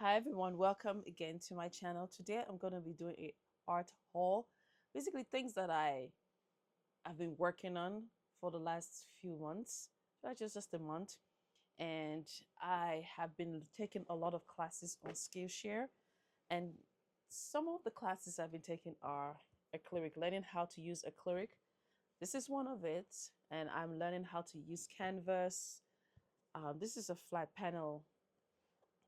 Hi everyone, welcome again to my channel. Today I'm going to be doing a art haul. Basically things that I've been working on for the last few months. Not just a month. And I have been taking a lot of classes on Skillshare, and some of the classes I've been taking are acrylic, learning how to use acrylic. This is one of it, and I'm learning how to use canvas. This is a flat panel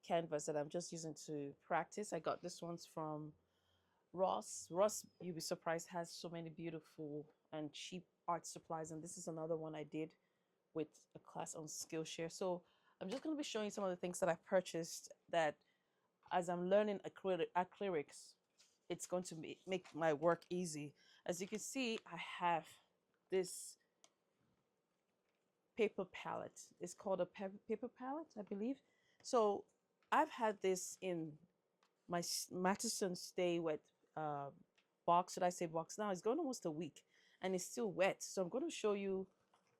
canvas that I'm just using to practice. I got this ones from Ross. Ross, you'll be surprised, has so many beautiful and cheap art supplies, and this is another one I did with a class on Skillshare. So I'm just going to be showing you some of the things that I purchased that as I'm learning acrylics, it's going to make my work easy. As you can see, I have this paper palette. It's called a paper palette, I believe. So I've had this in my Mattison Stay Wet box. Should I say box now? It's going almost a week and it's still wet. So I'm going to show you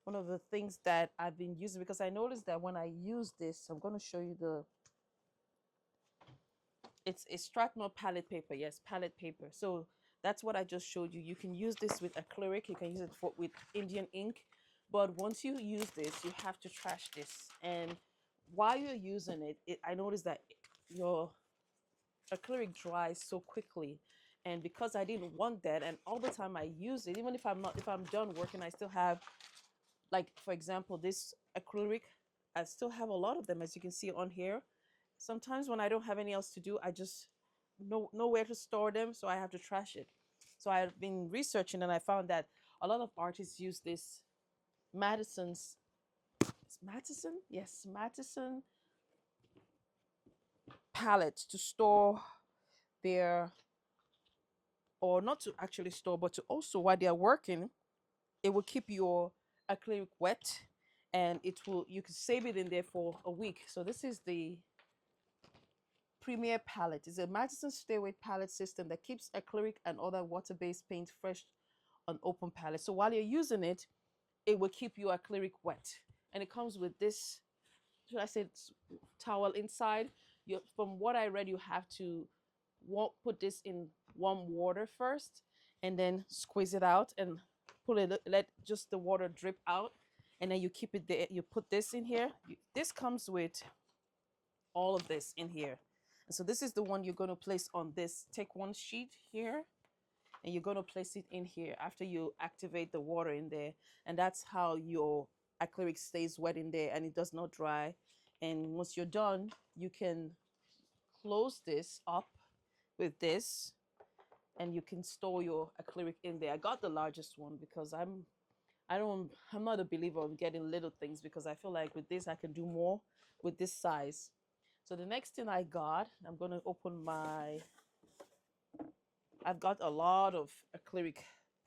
one of the things that I've been using, because I noticed that when I use this, I'm going to show you it's a Strathmore palette paper. Yes, palette paper. So that's what I just showed you. You can use this with acrylic. You can use it with Indian ink. But once you use this, you have to trash this. And while you're using it, I noticed that your acrylic dries so quickly, and because I didn't want that, and all the time I use it, even if I'm done working, I still have, like, for example, this acrylic, I still have a lot of them, as you can see on here. Sometimes when I don't have any else to do, I just nowhere to store them, so I have to trash it. So I've been researching and I found that a lot of artists use this Madison's Mattison, yes, Mattison palette to store their, or not to actually store, but to also, while they are working, it will keep your acrylic wet, and it will, you can save it in there for a week. So this is the Premier palette. It's a Madison Stairway palette system that keeps acrylic and other water-based paint fresh on open palette. So while you're using it, it will keep your acrylic wet. And it comes with this, should I say, towel inside. From what I read, you have to put this in warm water first, and then squeeze it out and pull it, let just the water drip out, and then you keep it there. You put this in here. This comes with all of this in here. And so this is the one you're going to place on this. Take one sheet here and you're going to place it in here after you activate the water in there. And that's how your acrylic stays wet in there and it does not dry. And once you're done, you can close this up with this, and you can store your acrylic in there. I got the largest one because I'm not a believer of getting little things, because I feel like with this I can do more with this size. So the next thing I got, I'm going to open my, I've got a lot of acrylic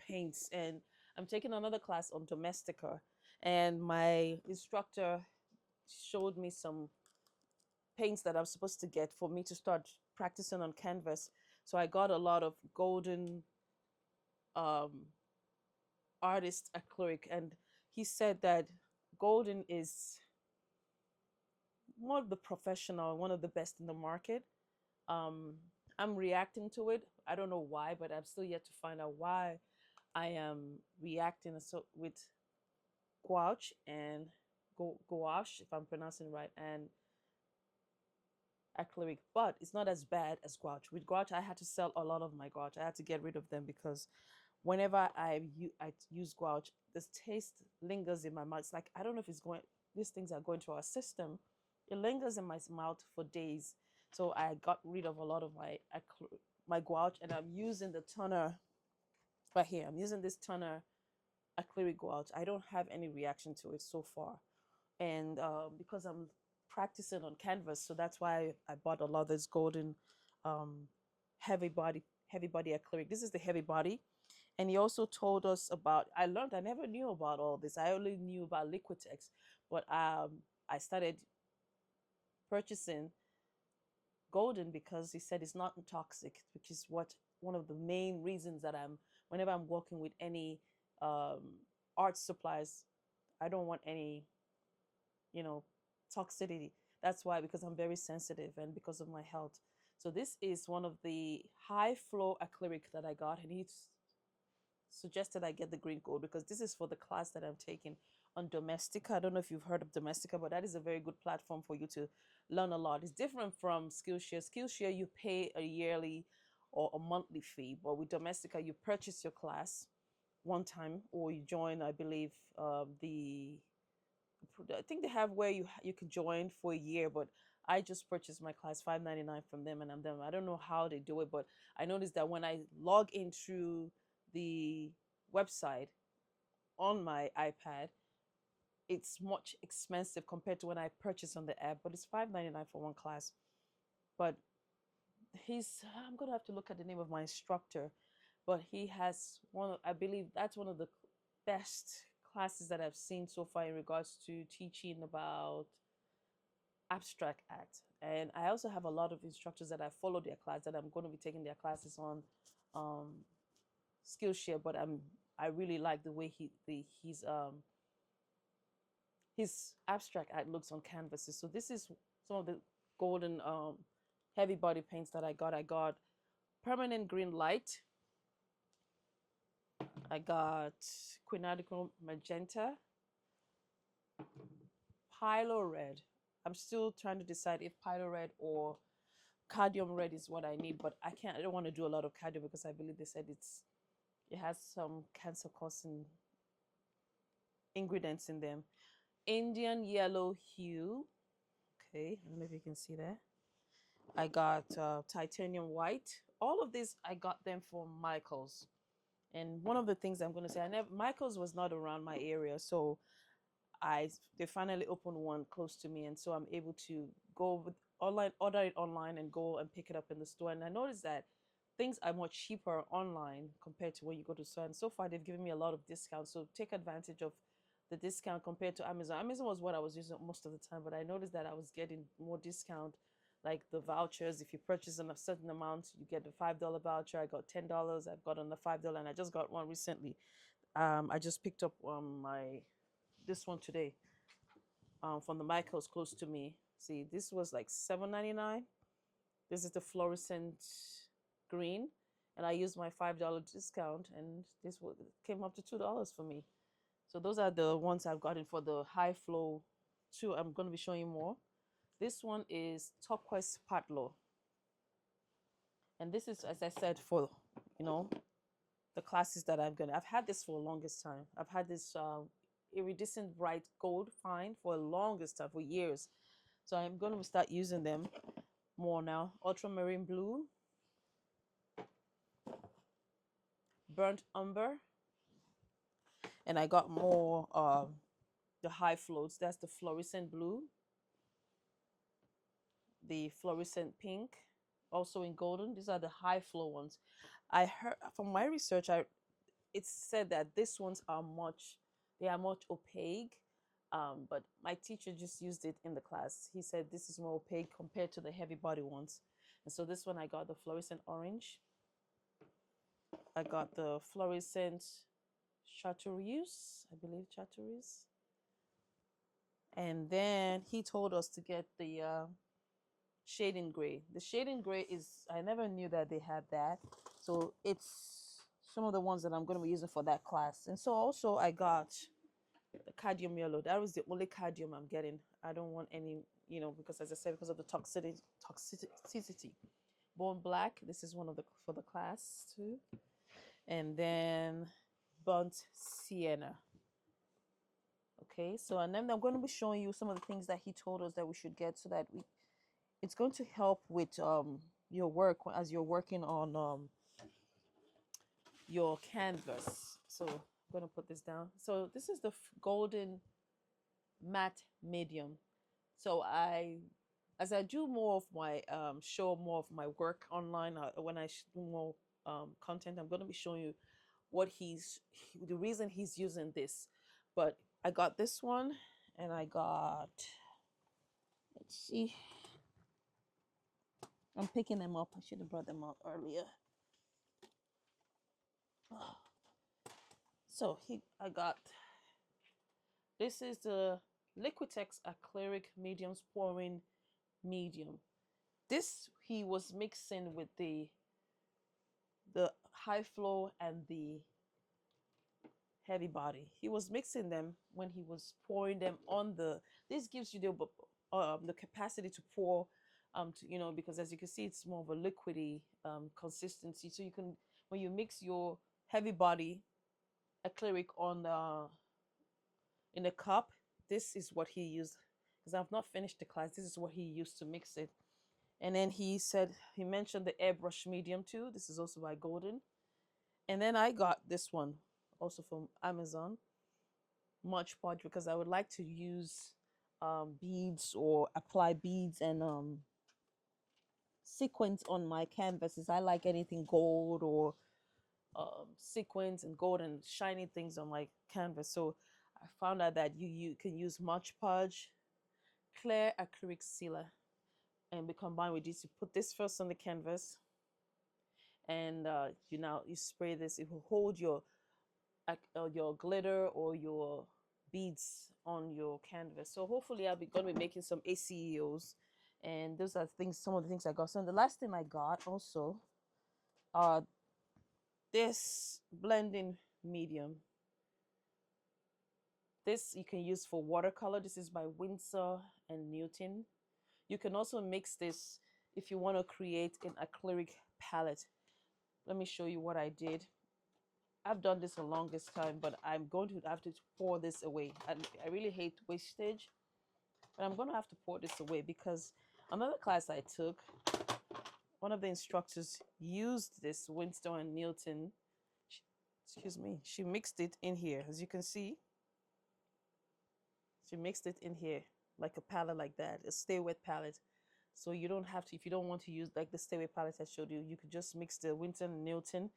paints, and I'm taking another class on Domestica, and my instructor showed me some paints that I'm supposed to get for me to start practicing on canvas. So I got a lot of golden artist acrylic, and he said that golden is one of the professional, one of the best in the market. I'm reacting to it. I don't know why, but I'm still yet to find out why I am reacting with gouache and gouache, if I'm pronouncing it right, and acrylic, but it's not as bad as gouache. With gouache, I had to sell a lot of my gouache. I had to get rid of them because whenever I use gouache, this taste lingers in my mouth. It's like, I don't know if it's going, these things are going to our system. It lingers in my mouth for days. So I got rid of a lot of my gouache, and I'm using the toner right here. I'm using this toner acrylic gouache. I don't have any reaction to it so far, and because I'm practicing on canvas, so that's why I bought a lot of this golden heavy body acrylic. This is the heavy body. And he also told us about, I learned, I never knew about all this. I only knew about Liquitex, but I started purchasing golden because he said it's not toxic, which is one of the main reasons that whenever I'm working with any art supplies, I don't want any, you know, toxicity. That's why, because I'm very sensitive and because of my health. So this is one of the high flow acrylic that I got, and he suggested I get the green gold because this is for the class that I'm taking on Domestica. I don't know if you've heard of Domestica, but that is a very good platform for you to learn a lot. It's different from Skillshare. Skillshare, you pay a yearly or a monthly fee, but with Domestica, you purchase your class one time, or you join, I believe, I think they have where you can join for a year, but I just purchased my class $5.99 from them, and I'm done. I don't know how they do it, but I noticed that when I log into the website on my iPad, it's much expensive compared to when I purchased on the app. But it's $5.99 for one class. But I'm gonna have to look at the name of my instructor, but he has I believe that's one of the best classes that I've seen so far in regards to teaching about abstract art. And I also have a lot of instructors that I follow their class that I'm going to be taking their classes on Skillshare, but I really like the way his abstract art looks on canvases. So this is some of the golden heavy body paints that I got. I got permanent green light. I got quinadical magenta, pylo red. I'm still trying to decide if pylo red or cadmium red is what I need, but I don't want to do a lot of cadmium because I believe they said it has some cancer causing ingredients in them. Indian yellow hue. Okay, I don't know if you can see that. I got titanium white. All of these I got them from Michaels. And one of the things I'm going to say, Michaels was not around my area, so they finally opened one close to me, and so I'm able to go with order it online, and go and pick it up in the store. And I noticed that things are much cheaper online compared to when you go to store. And so far, they've given me a lot of discounts, so take advantage of the discount compared to Amazon. Amazon was what I was using most of the time, but I noticed that I was getting more discount, like the vouchers. If you purchase a certain amount, you get a $5 voucher. I got $10. I've got on the $5, and I just got one recently. I just picked up this one today from the Michaels close to me. See, this was like $7.99. This is the fluorescent green, and I used my $5 discount, and came up to $2 for me. So those are the ones I've gotten for the high flow too. I'm going to be showing you more. This one is turquoise patlo, and this is, as I said, for you know the classes that I've had this for the longest time. I've had this iridescent bright gold fine for the longest time, for years. So I'm going to start using them more now. Ultramarine blue, burnt umber, and I got more the high floats. That's the fluorescent blue, the fluorescent pink, also in golden. These are the high flow ones. I heard from my research, it's said that these ones are much opaque. But my teacher just used it in the class. He said this is more opaque compared to the heavy body ones. And so this one I got the fluorescent orange. I got the fluorescent chartreuse, I believe chartreuse. And then he told us to get the shading gray. The shading gray I never knew that they had that. So it's some of the ones that I'm going to be using for that class. And so also I got the cadmium yellow. That was the only cadmium I'm getting. I don't want any, because as I said, because of the toxicity. Bone black. This is one of the for the class too. And then burnt sienna. Okay, so and then I'm going to be showing you some of the things that he told us that we should get, so that it's going to help with your work as you're working on your canvas. So I'm going to put this down. So this is the golden matte medium. So as I do more of my show more of my work online, when I do more content, I'm going to be showing you the reason he's using this. But I got this one, and I got, let's see, I'm picking them up. I should have brought them out earlier. So I got, this is the Liquitex Acrylic Medium Pouring medium. This he was mixing with the high flow and the heavy body. He was mixing them when he was pouring them on the. This gives you the capacity to pour, because as you can see, it's more of a liquidy consistency. So you can, when you mix your heavy body acrylic on in a cup, this is what he used. Because I've not finished the class, this is what he used to mix it. And then he mentioned the airbrush medium too. This is also by Golden. And then I got this one also from Amazon, Much Podge, because I would like to use beads or apply beads and sequins on my canvases. I like anything gold or sequins and gold and shiny things on my canvas. So I found out that you can use Much Podge clear acrylic sealer and be combined with this. You put this first on the canvas, and you spray this. It will hold your glitter or your beads on your canvas. So hopefully I'll be going to be making some ACEOs, and those are some of the things I got. So the last thing I got also this blending medium. This you can use for watercolor. This is by Winsor and Newton. You can also mix this if you want to create an acrylic palette. Let me show you what I did. I've done this the longest time, but I'm going to have to pour this away. I really hate wastage, but I'm going to have to pour this away because another class I took, one of the instructors used this Winston and Newton. Excuse me. She mixed it in here, as you can see. She mixed it in here like a palette like that, a stay wet palette. So you don't have to, if you don't want to use like the stay wet palette I showed you, you could just mix the Winston and Newton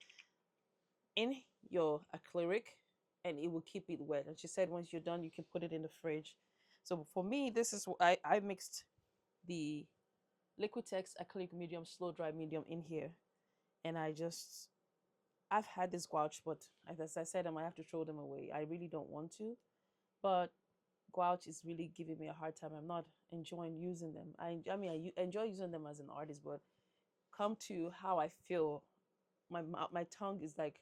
in your acrylic and it will keep it wet. And she said once you're done, you can put it in the fridge. So for me, this is I mixed the Liquitex acrylic medium, slow dry medium in here. And I've had this gouache, but as I said, I might have to throw them away. I really don't want to, but gouache is really giving me a hard time. I'm not enjoying using them. I enjoy using them as an artist, but come to how I feel, my tongue is like,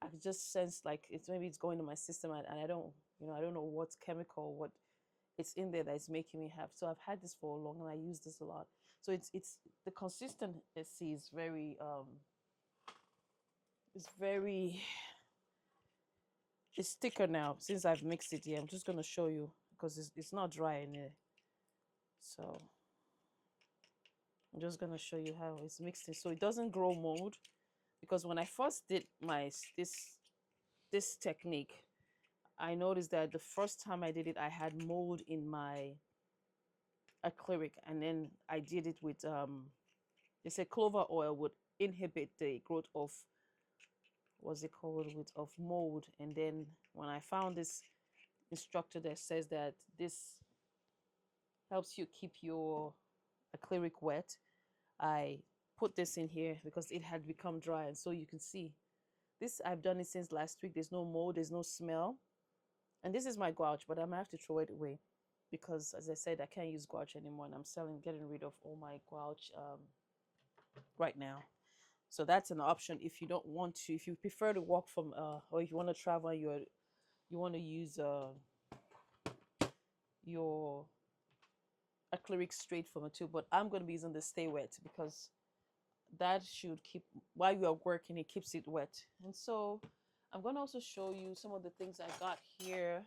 I just sense like it's going to my system, and I don't know what's chemical, what it's in there that is making me have. So I've had this for long and I use this a lot. So it's the consistency is very it's thicker now since I've mixed it here. I'm just gonna show you because it's not dry in there. So I'm just gonna show you how it's mixed in so it doesn't grow mold. Because when I first did this technique, I noticed that the first time I did it, I had mold in my acrylic, and then I did it with they say clover oil would inhibit the growth of of mold. And then when I found this instructor that says that this helps you keep your acrylic wet, I put this in here because it had become dry. And so you can see this, I've done it since last week. There's no mold, there's no smell. And this is my gouache, but I'm gonna have to throw it away because, as I said, I can't use gouache anymore, and I'm getting rid of all my gouache right now. So that's an option if you don't want to, if you prefer to walk from, or if you want to travel, and you want to use your acrylic straight from a tube. But I'm going to be using the Stay Wet because that should keep, while you are working, it keeps it wet. And so I'm going to also show you some of the things I got here,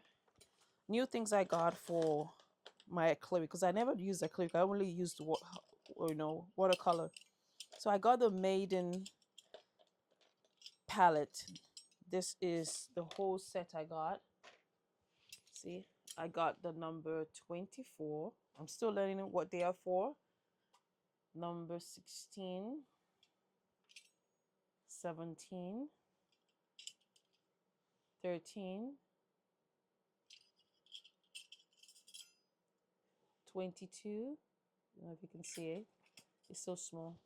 new things I got for my acrylic, because I never used acrylic. I only used watercolor. So I got the Maiden palette. This is the whole set I got. See, I got the number 24. I'm still learning what they are for. Number 16, 17, 13, 22. I don't know if you can see it. It's so small.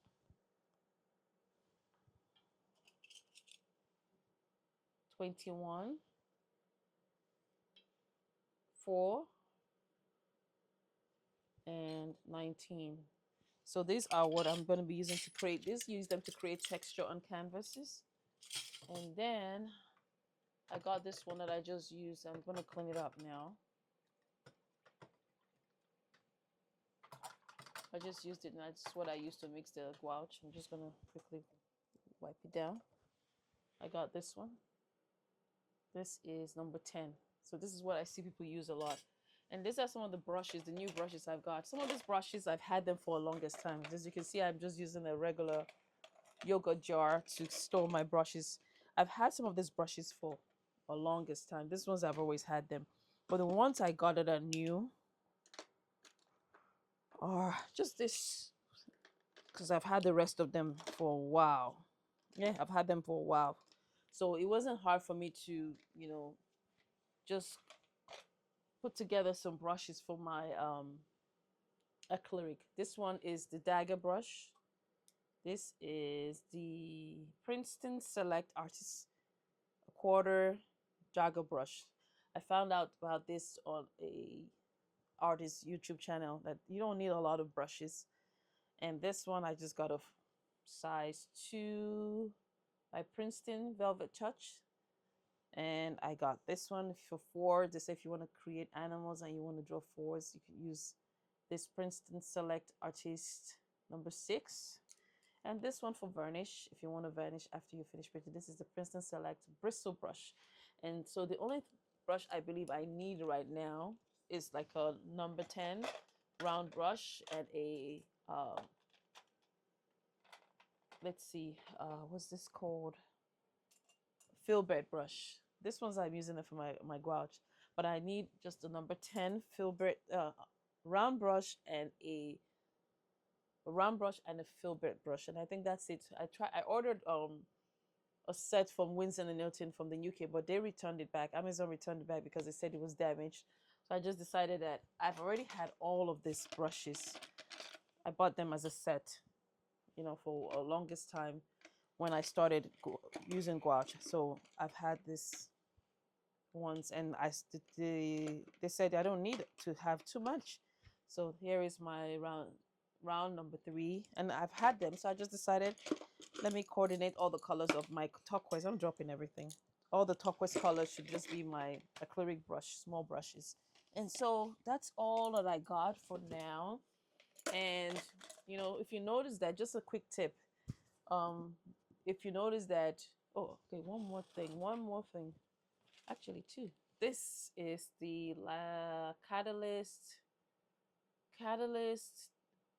21, 4, and 19. So these are what I'm going to be using to create this. Use them to create texture on canvases. And then I got this one that I just used. I'm going to clean it up now. I just used it, and that's what I used to mix the gouache. I'm just going to quickly wipe it down. I got this one. This is number 10. So this is what I see people use a lot. And these are some of the brushes, the new brushes I've got. Some of these brushes, I've had them for the longest time. As you can see, I'm just using a regular yogurt jar to store my brushes. I've had some of these brushes for the longest time. These ones, I've always had them. But the ones I got that are new are just this, because I've had the rest of them for a while. Yeah, I've had them for a while. So it wasn't hard for me to, just put together some brushes for my acrylic. This one is the dagger brush. This is the Princeton Select Artist quarter dagger brush. I found out about this on a artist YouTube channel, that you don't need a lot of brushes. And this one I just got a size 2 by Princeton Velvet Touch. And I got this one for 4. They say if you want to create animals and you want to draw 4s, you can use this Princeton Select Artist number 6. And this one for varnish, if you want to varnish after you finish painting. This is the Princeton Select Bristle brush. And so the only brush I believe I need right now is like a number 10 round brush and a let's see, what's this called? Filbert brush. This one's I'm using it for my gouache, but I need just a number 10 filbert round brush and a round brush and a filbert brush, and I think that's it. I ordered a set from Winston and Newton from the UK, but they returned it back. Amazon returned it back because they said it was damaged. So I just decided that I've already had all of these brushes. I bought them as a set, for a longest time when I started using gouache. So I've had this ones, and they said I don't need to have too much. So here is my round number 3, and I've had them, so I just decided, let me coordinate all the colors of my turquoise. I'm dropping everything. All the turquoise colors should just be my acrylic brush, small brushes. And so that's all that I got for now. And if you notice that, just a quick tip, if you notice that, oh, okay, one more thing, actually two. This is the Catalyst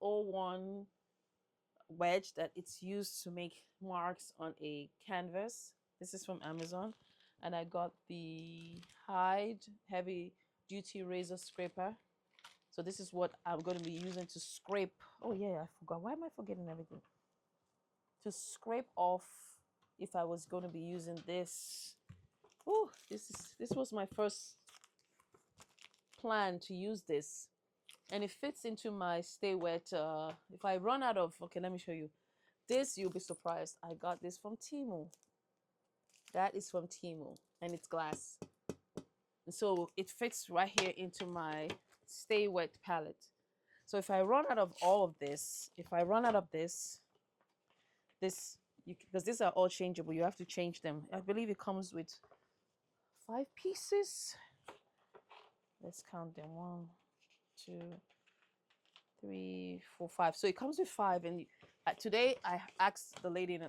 O1 wedge that it's used to make marks on a canvas. This is from Amazon, and I got the Hyde heavy duty razor scraper. So this is what I'm going to be using to scrape. Oh yeah, I forgot. Why am I forgetting everything? To scrape off, if I was going to be using this. Oh, this was my first plan to use this, and it fits into my stay wet. If I run out of, okay, let me show you this. You'll be surprised. I got this from Temu. That is from Temu, and it's glass, and so it fits right here into my stay wet palette. So if I run out of all of this, if I run out of this because these are all changeable, you have to change them. I believe it comes with 5 pieces. Let's count them. 1, 2, 3, 4, 5. So it comes with 5. And today I asked the lady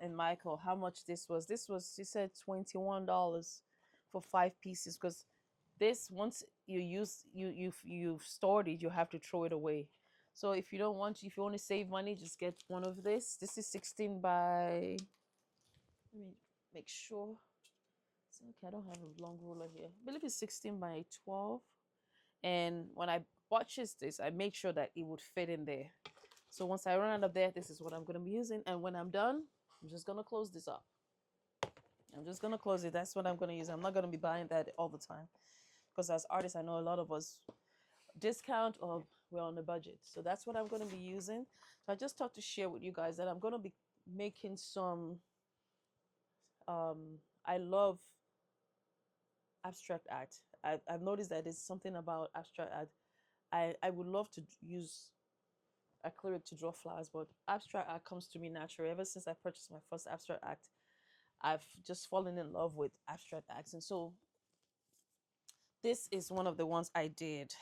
in Michael how much this was. She said $21 for 5 pieces, because this, once you've stored it, you have to throw it away. So if you want to save money, just get one of this. This is 16 by, let me make sure. Okay, I don't have a long ruler here. I believe it's 16 by 12. And when I purchased this, I made sure that it would fit in there. So once I run out of there, this is what I'm going to be using. And when I'm done, I'm just going to close this up. I'm just going to close it. That's what I'm going to use. I'm not going to be buying that all the time, because as artists, I know a lot of us discount or we're on a budget. So that's what I'm going to be using. So I just thought to share with you guys that I'm going to be making some, I love abstract art. I've noticed that there's something about abstract art I would love to use acrylic to draw flowers, but abstract art comes to me naturally. Ever since I purchased my first abstract art, I've just fallen in love with abstract acts. And so this is one of the ones I did.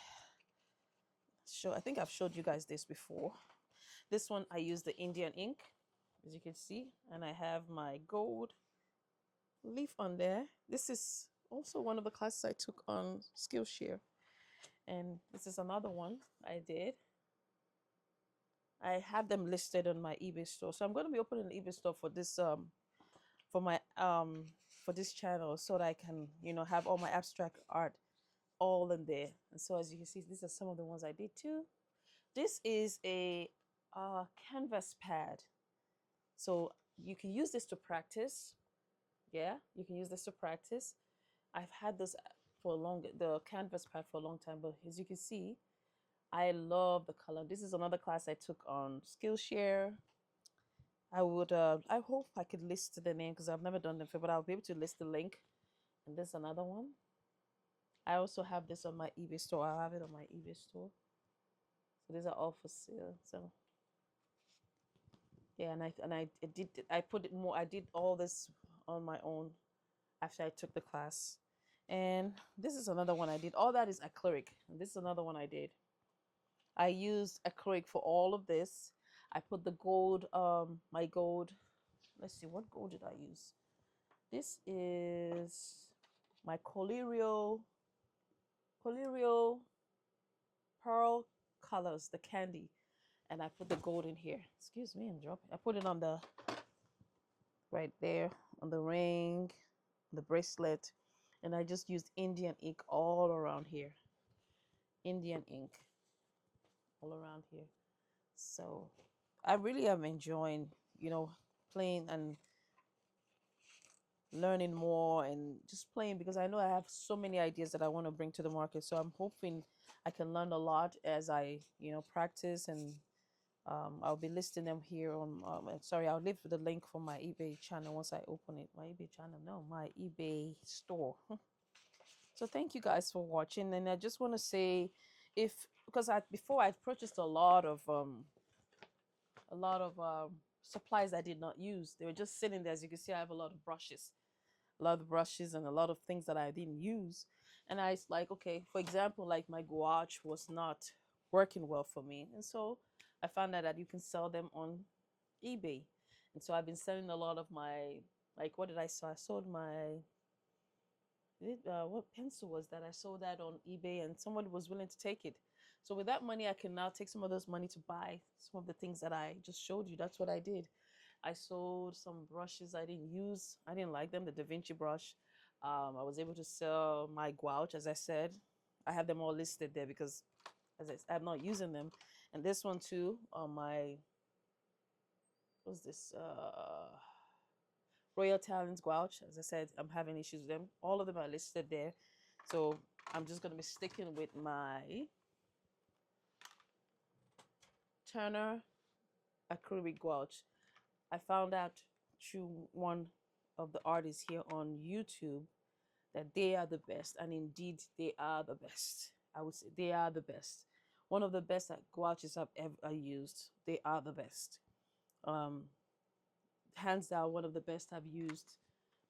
So I think I've showed you guys this before. This one I used the Indian ink, as you can see, and I have my gold leaf on there. This is also one of the classes I took on Skillshare, and this is another one I did. I have them listed on my eBay store, so I'm going to be opening an eBay store for this for my for this channel, so that I can, you know, have all my abstract art all in there. And so as you can see, these are some of the ones I did too. This is a canvas pad, so you can use this to practice. Yeah, you can use this to practice. I've had this for the canvas pad for a long time, but as you can see, I love the color. This is another class I took on Skillshare. I would I hope I could list the name because I've never done them before, but I'll be able to list the link. And there's another one. I also have this on my eBay store. I have it on my eBay store. So these are all for sale. So yeah, and I put it more. I did all this on my own after I took the class. And this is another one I did. All that is acrylic. And this is another one I did. I used acrylic for all of this. I put the gold, my gold. Let's see, what gold did I use? This is my collyrial pearl colors, the candy. And I put the gold in here. Excuse me, I'm dropping. I put it on the right there on the ring, the bracelet, and I just used Indian ink all around here. Indian ink all around here. So I really am enjoying, you know, playing and learning more and just playing, because I know I have so many ideas that I want to bring to the market. So I'm hoping I can learn a lot as I, you know, practice. And I'll be listing them here on, sorry, I'll leave the link for my eBay channel once I open it. My eBay channel, no, my eBay store. So thank you guys for watching. And I just want to say, because before I purchased a lot of supplies I did not use. They were just sitting there. As you can see, I have a lot of brushes, and a lot of things that I didn't use. And I was like, okay, for example, like my gouache was not working well for me. And so I found out that you can sell them on eBay. And so I've been selling a lot of my, like, what did I sell? I sold my, what pencil was that? I sold that on eBay, and somebody was willing to take it. So with that money, I can now take some of those money to buy some of the things that I just showed you. That's what I did. I sold some brushes I didn't use. I didn't like them, the Da Vinci brush. I was able to sell my gouache, as I said. I have them all listed there because I'm not using them. And this one too, my, what's this? Royal Talents gouache. As I said, I'm having issues with them. All of them are listed there. So I'm just going to be sticking with my Turner acrylic gouache. I found out through one of the artists here on YouTube that they are the best, and indeed they are the best. I would say they are the best. One of the best gouaches I've ever used. They are the best. Um, Hands down, one of the best I've used.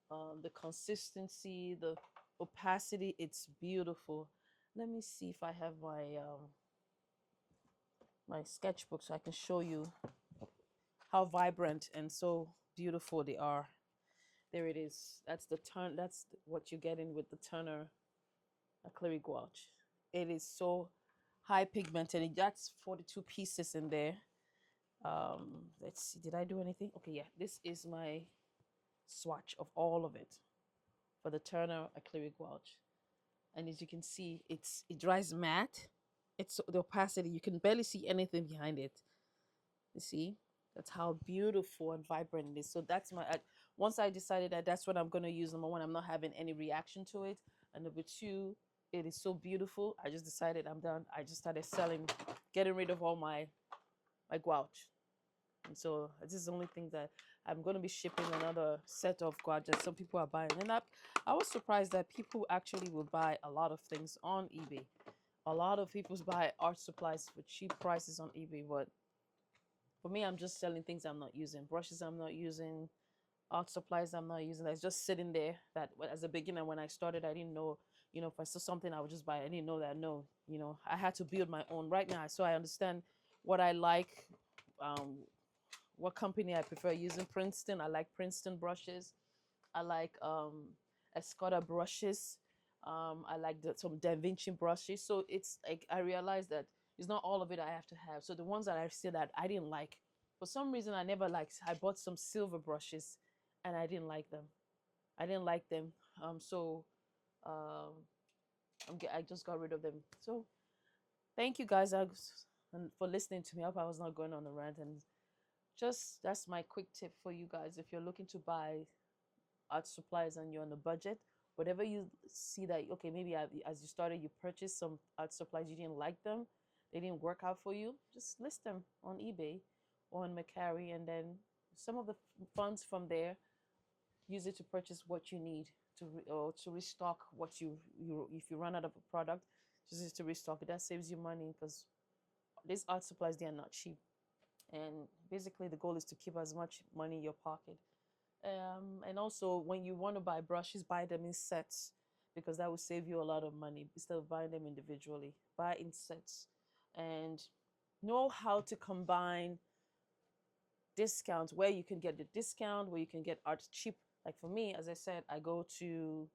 The consistency, the opacity, it's beautiful. Let me see if I have my sketchbook so I can show you how vibrant and so beautiful they are. There it is. That's what you're getting with the Turner acrylic gouache. It is so high pigmented. That's 42 pieces in there. Let's see, did I do anything? Okay, yeah, this is my swatch of all of it for the Turner acrylic gouache. And as you can see, it dries matte. It's the opacity, you can barely see anything behind it. You see, that's how beautiful and vibrant it is. So that's my, once I decided that that's what I'm going to use, number one, I'm not having any reaction to it, and number two, it is so beautiful. I just decided I'm done. I just started selling, getting rid of all my gouache. And so this is the only thing that I'm going to be shipping, another set of gouache that some people are buying. And I was surprised that people actually will buy a lot of things on eBay. A lot of people buy art supplies for cheap prices on eBay, but for me, I'm just selling things I'm not using. Brushes I'm not using, art supplies I'm not using. That's just sitting there. That as a beginner, when I started, I didn't know. If I saw something, I would just buy it. I didn't know that. No, I had to build my own. Right now, so I understand what I like, um, what company I prefer using. Princeton. I like Princeton brushes. I like Escoda brushes. I like some Da Vinci brushes. So it's like I realized that it's not all of it I have to have. So the ones that I said that I didn't like, for some reason I never liked. I bought some silver brushes, and I didn't like them. I didn't like them. So um, I just got rid of them. So thank you guys for listening to me. I hope I was not going on a rant. And just that's my quick tip for you guys. If you're looking to buy art supplies and you're on a budget, whatever you see that, okay, maybe as you started, you purchased some art supplies, you didn't like them, they didn't work out for you, just list them on eBay or on Mercari, and then some of the funds from there, use it to purchase what you need or to restock what you if you run out of a product, just to restock it. That saves you money, because these art supplies, they are not cheap, and basically the goal is to keep as much money in your pocket. And also, when you want to buy brushes, buy them in sets, because that will save you a lot of money instead of buying them individually. Buy in sets, and know how to combine discounts, where you can get the discount, where you can get art cheap. Like for me, as I said, I go to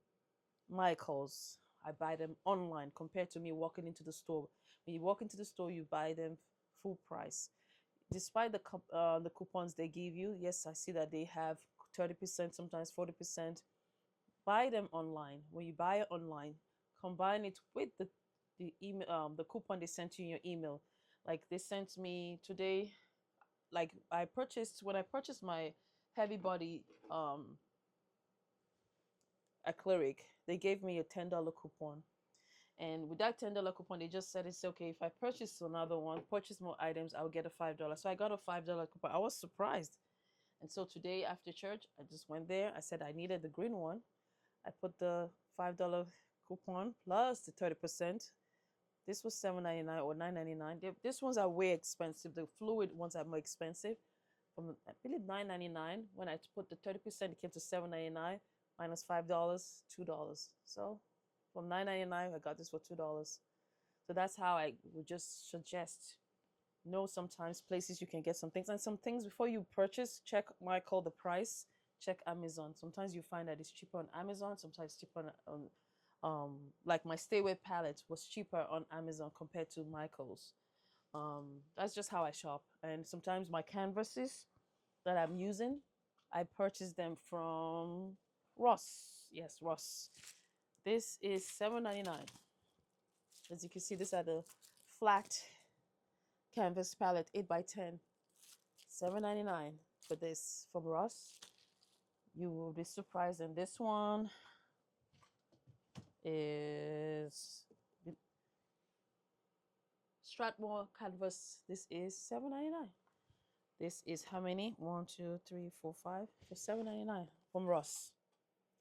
Michaels. I buy them online compared to me walking into the store. When you walk into the store, you buy them full price. Despite the coupons they give you, yes, I see that they have 30%, sometimes 40%. Buy them online. When you buy it online, combine it with the email, the coupon they sent you in your email. Like they sent me today, like when I purchased my heavy body acrylic, they gave me a $10 coupon. And with that $10 coupon, they just said, it's okay, if I purchase another one, purchase more items, I'll get a $5. So I got a $5 coupon. I was surprised. And so today after church, I just went there. I said I needed the green one. I put the $5 coupon plus the 30%. This was $7.99 or $9.99. These ones are way expensive. The fluid ones are more expensive. From I believe $9.99. When I put the 30%, it came to $7.99 minus $5, $2. So from $9.99, I got this for $2. So that's how I would just suggest. Sometimes places you can get some things, and some things before you purchase, check Michael the price. Check Amazon. Sometimes you find that it's cheaper on Amazon. Sometimes cheaper on like my Stay Away palette was cheaper on Amazon compared to Michael's. That's just how I shop. And sometimes my canvases that I'm using, I purchase them from Ross. Yes, Ross. This is $7.99. As you can see, these are the flat canvas palette 8x10. $7.99 for this from Ross. You will be surprised. And this one is Strathmore canvas. This is $7.99. This is how many? 1, 2, 3, 4, 5 for $7.99 from Ross.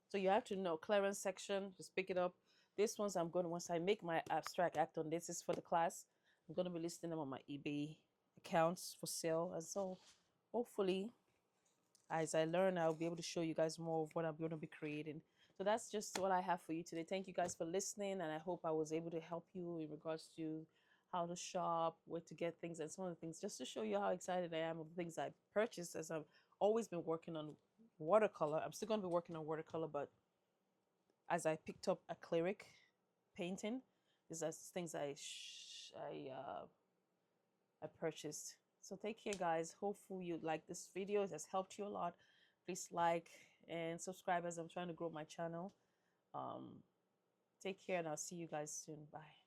So you have to know clearance section. Just pick it up. These ones once I make my abstract act on this is for the class. I'm going to be listing them on my eBay accounts for sale. And so hopefully, as I learn, I'll be able to show you guys more of what I'm going to be creating. So that's just what I have for you today. Thank you guys for listening, and I hope I was able to help you in regards to how to shop, where to get things, and some of the things, just to show you how excited I am of the things I purchased, as I've always been working on watercolor. I'm still going to be working on watercolor, but as I picked up acrylic painting, these are things I purchased. So take care, guys. Hopefully you like this video. It has helped you a lot. Please like and subscribe as I'm trying to grow my channel. Take care, and I'll see you guys soon. Bye.